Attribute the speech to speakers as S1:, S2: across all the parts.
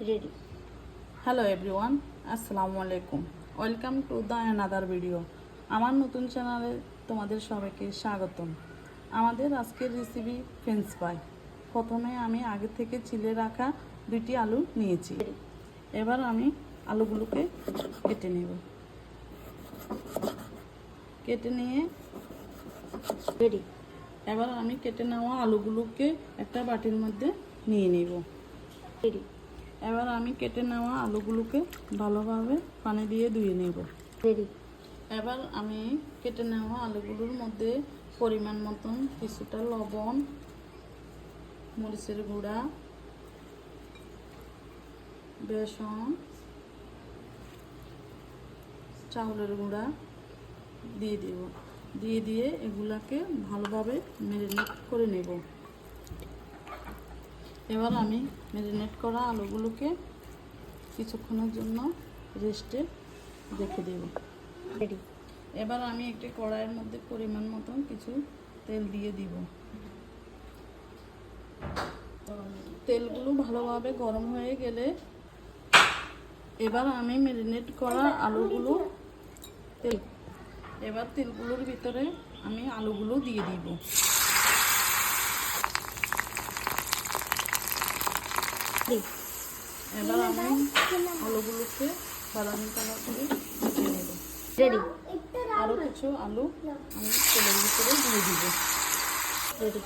S1: Ready.
S2: Hello everyone, আসসালামু আলাইকুম। Welcome to the another video. আমার নতুন চ্যানেলে তোমাদের সবাইকে স্বাগতম। আমাদের আজকের রেসিপি ফ্রেঞ্চ ফ্রাই। প্রথমে আমি আগে থেকে চিলে রাখা 2টি আলু নিয়েছি। এবার আমি আলুগুলোকে কেটে নেব। কেটে নিয়ে
S1: রেডি।
S2: এবার আমি কেটে নেওয়া আলুগুলোকে একটা বাটির মধ্যে নিয়ে নেব।
S1: রেডি।
S2: এবার আমি কেটে নেওয়া আলুগুলোকে ভালোভাবে পানি দিয়ে ধুয়ে নেব।
S1: রেডি।
S2: এবার আমি কেটে নেওয়া আলুগুলোর মধ্যে পরিমাণ মতন কিছুটা লবণ, মরিচের গুঁড়া, বেসন, চাউলের গুঁড়া দিয়ে এগুলাকে ভালোভাবে ম্যারিনেট করে নেব। এবার আমি ম্যারিনেট করা আলুগুলোকে কিছুক্ষণের জন্য রেস্টে রেখে দেব।
S1: রেডি।
S2: এবার আমি একটি কড়াইয়ের মধ্যে পরিমাণ মতন কিছু তেল দিয়ে দিব। তেলগুলো ভালোভাবে গরম হয়ে গেলে এবার আমি ম্যারিনেট করা আলুগুলো তেলগুলোর ভিতরে আমি আলুগুলো দিয়ে দিব। এবার আমি আলুগুলোকে বাদামি কালার করে ভেজে নেব।
S1: রেডি।
S2: আরও কিছু আলু আমি তেলের ভিতরে দিয়ে দিব।
S1: রেডি।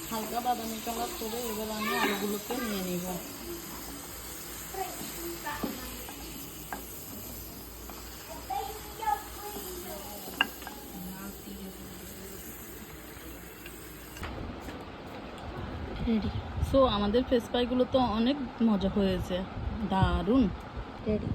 S2: হালকা বাদামি কালার করে এবার আমি আলুগুলোকে নিয়ে নেব।
S1: রেডি।
S2: সো আমাদের ফ্রেঞ্চ ফ্রাইগুলো তো অনেক মজা হয়েছে, দারুণ।
S1: রেডি।